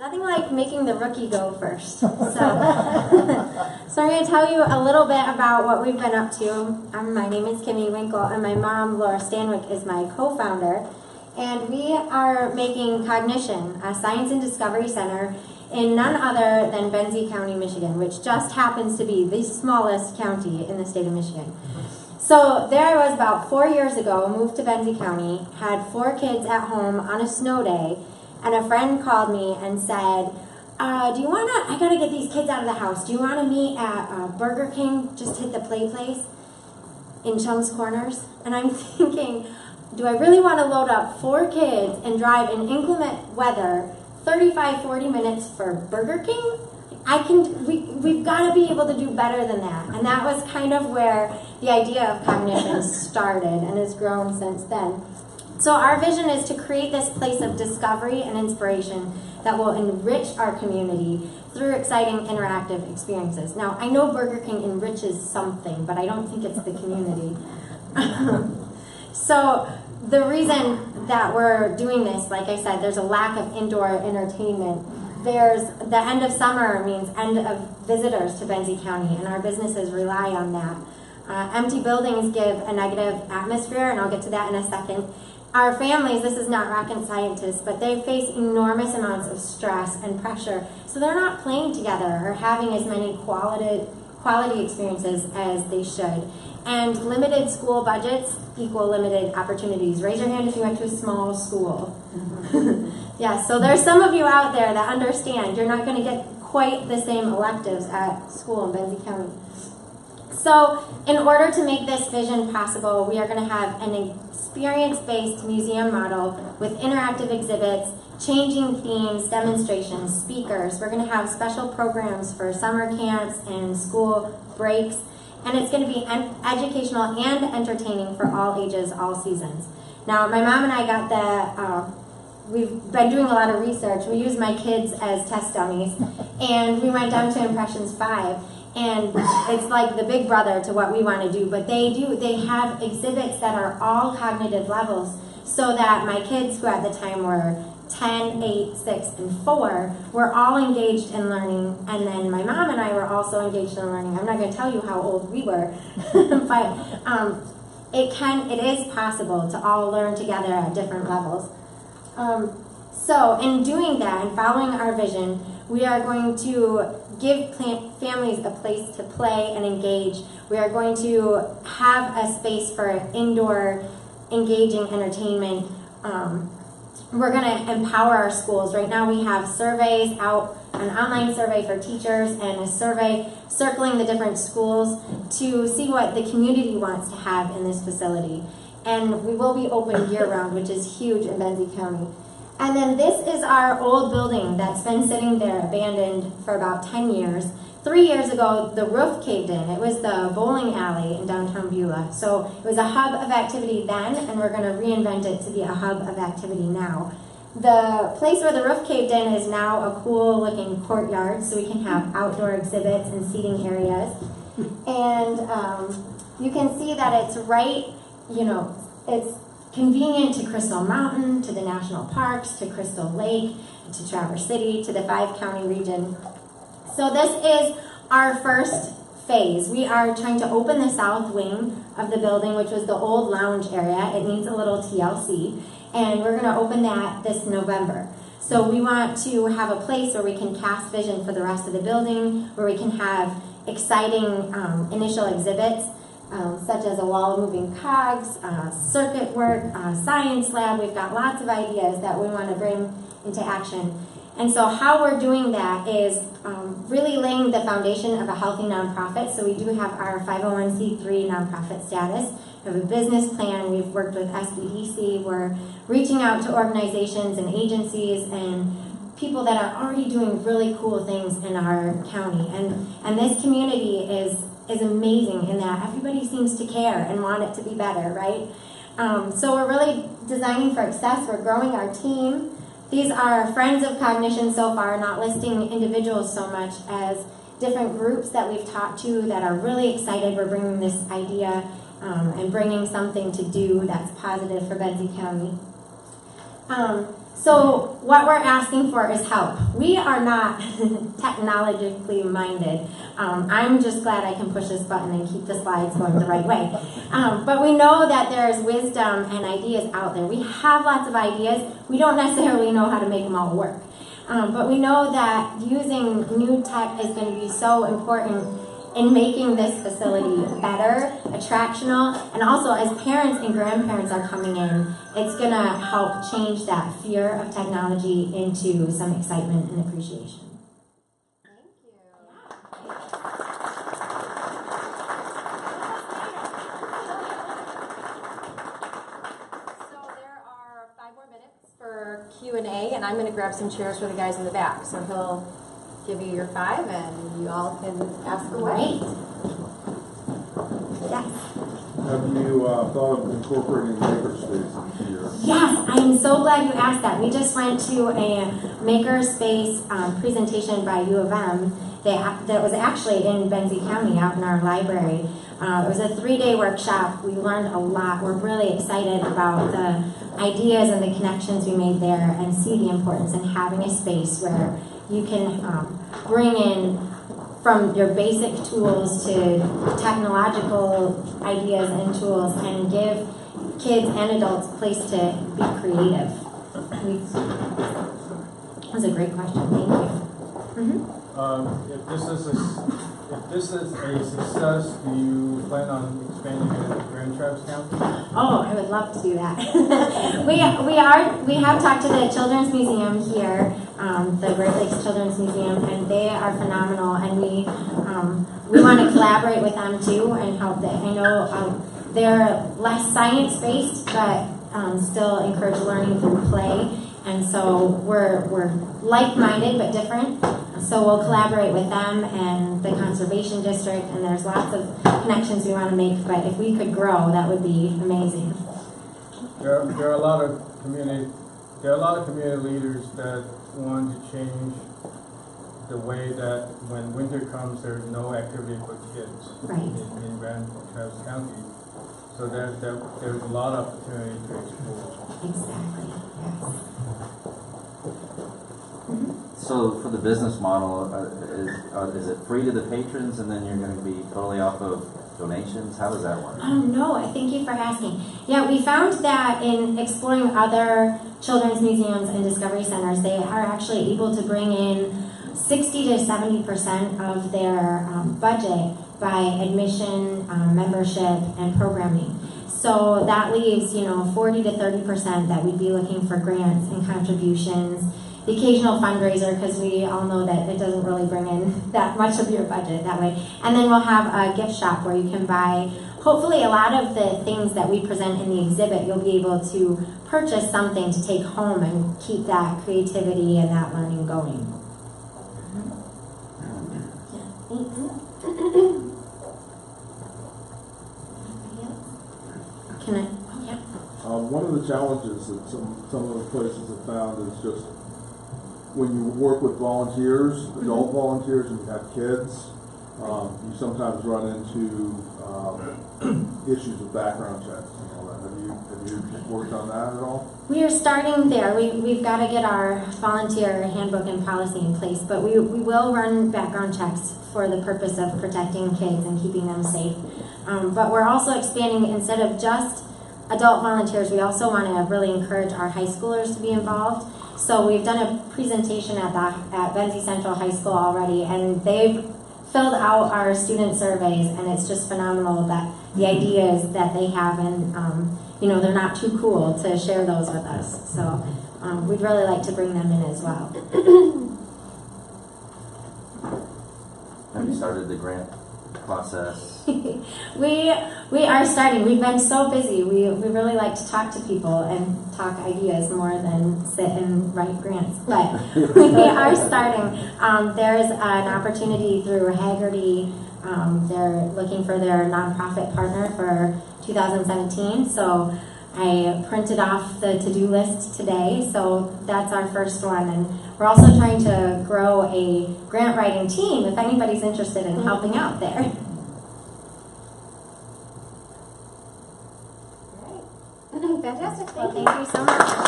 Nothing like making the rookie go first. So I'm going to tell you a little bit about what we've been up to. My name is Kimmy Winkle, and my mom, Laura Stanwyck, is my co-founder. And we are making COGnition, a science and discovery center, in none other than Benzie County, Michigan, which just happens to be the smallest county in the state of Michigan. So there I was about 4 years ago, moved to Benzie County, had 4 kids at home on a snow day, and a friend called me and said, do you want to, I got to get these kids out of the house. Do you want to meet at Burger King, just hit the play place in Chum's Corners? And I'm thinking, do I really want to load up 4 kids and drive in inclement weather 35, 40 minutes for Burger King? We've got to be able to do better than that. And that was kind of where the idea of COGnition started and has grown since then. So our vision is to create this place of discovery and inspiration that will enrich our community through exciting interactive experiences. Now, I know Burger King enriches something, but I don't think it's the community. So the reason that we're doing this, like I said, there's a lack of indoor entertainment. There's the end of summer means end of visitors to Benzie County, and our businesses rely on that. Empty buildings give a negative atmosphere, and I'll get to that in a second. Our families, this is not rocket scientists, but they face enormous amounts of stress and pressure, so they're not playing together or having as many quality experiences as they should. And limited school budgets equal limited opportunities. Raise your hand if you went to a small school. Yeah, so there's some of you out there that understand you're not going to get quite the same electives at school in Benzie County. So in order to make this vision possible, we are going to have an experience-based museum model with interactive exhibits, changing themes, demonstrations, speakers. We're going to have special programs for summer camps and school breaks, and it's going to be educational and entertaining for all ages, all seasons. Now, my mom and I got we've been doing a lot of research. We use my kids as test dummies, and we went down to Impressions 5. And it's like the big brother to what we want to do, but they have exhibits that are all cognitive levels, so that my kids, who at the time were 10, 8, 6, and 4, were all engaged in learning, and then my mom and I were also engaged in learning. I'm not going to tell you how old we were, but it is possible to all learn together at different levels. So in doing that and following our vision, we are going to give families a place to play and engage. We are going to have a space for indoor engaging entertainment. We're going to empower our schools. Right now we have surveys out, an online survey for teachers and a survey circling the different schools to see what the community wants to have in this facility. And we will be open year-round, which is huge in Benzie County. And then this is our old building that's been sitting there abandoned for about 10 years. 3 years ago, the roof caved in. It was the bowling alley in downtown Beulah. So it was a hub of activity then, and we're going to reinvent it to be a hub of activity now. The place where the roof caved in is now a cool looking courtyard, so we can have outdoor exhibits and seating areas. And you can see that it's right, it's convenient to Crystal Mountain, to the national parks, to Crystal Lake, to Traverse City, to the 5-county region. So this is our first phase. We are trying to open the south wing of the building, which was the old lounge area. It needs a little TLC, and we're going to open that this November. So we want to have a place where we can cast vision for the rest of the building, where we can have exciting initial exhibits, such as a wall of moving cogs, circuit work, science lab. We've got lots of ideas that we want to bring into action. And so how we're doing that is really laying the foundation of a healthy nonprofit. So we do have our 501c3 nonprofit status. We have a business plan. We've worked with SBDC. We're reaching out to organizations and agencies and people that are already doing really cool things in our county. And this community is amazing in that everybody seems to care and want it to be better, right? So we're really designing for success. We're growing our team. These are friends of COGnition so far, not listing individuals so much as different groups that we've talked to that are really excited. We're bringing this idea and bringing something to do that's positive for Benzie County. So what we're asking for is help. We are not technologically minded. I'm just glad I can push this button and keep the slides going the right way. But we know that there's wisdom and ideas out there. We have lots of ideas. We don't necessarily know how to make them all work. But we know that using new tech is going to be so important in making this facility better, attractional, and also as parents and grandparents are coming in, it's going to help change that fear of technology into some excitement and appreciation. Thank you. So there are 5 more minutes for Q&A, and I'm going to grab some chairs for the guys in the back. So he'll give you your 5, and you all can ask away. Yes. Have you thought of incorporating makerspace into your? Yes, I am so glad you asked that. We just went to a makerspace presentation by U of M that was actually in Benzie County out in our library. It was a 3-day workshop. We learned a lot. We're really excited about the ideas and the connections we made there and see the importance in having a space where you can bring in from your basic tools to technological ideas and tools and give kids and adults a place to be creative. That was a great question. Thank you. If this is a success, do you plan on expanding it in Grand Traverse County? Oh, I would love to do that. we have talked to the Children's Museum here, the Great Lakes Children's Museum, and they are phenomenal. And we want to collaborate with them too and help. I know they're less science-based, but still encourage learning through play. And so we're like-minded but different. So we'll collaborate with them and the Conservation District, and there's lots of connections we want to make, but if we could grow, that would be amazing. There are a lot of community leaders that want to change the way that when winter comes, there's no activity for kids in Grand Traverse County. So there's a lot of opportunity to explore. Exactly. Yes. So for the business model, is it free to the patrons and then you're going to be totally off of donations? How does that work? No, thank you for asking. Yeah, we found that in exploring other children's museums and discovery centers, they are actually able to bring in 60 to 70% of their budget by admission, membership, and programming. So that leaves, 40 to 30% that we'd be looking for grants and contributions. The occasional fundraiser, because we all know that it doesn't really bring in that much of your budget that way. And then we'll have a gift shop where you can buy, hopefully a lot of the things that we present in the exhibit, you'll be able to purchase something to take home and keep that creativity and that learning going. Can I? Oh, yeah. One of the challenges that some of the places have found is just when you work with volunteers, adult volunteers, and you have kids, you sometimes run into issues with background checks and all that. Have you worked on that at all? We are starting there. We've got to get our volunteer handbook and policy in place, but we will run background checks for the purpose of protecting kids and keeping them safe. But we're also expanding, instead of just adult volunteers, we also want to really encourage our high schoolers to be involved. So we've done a presentation at Benzie Central High School already, and they've filled out our student surveys, and it's just phenomenal that the ideas that they have, and they're not too cool to share those with us. So we'd really like to bring them in as well. Have you started the grant process? We are starting. We've been so busy. We really like to talk to people and talk ideas more than sit and write grants. But we are starting. There's an opportunity through Haggerty. They're looking for their nonprofit partner for 2017. So I printed off the to-do list today. So that's our first one. And we're also trying to grow a grant writing team if anybody's interested in helping out there. Fantastic. Well, thank you so much.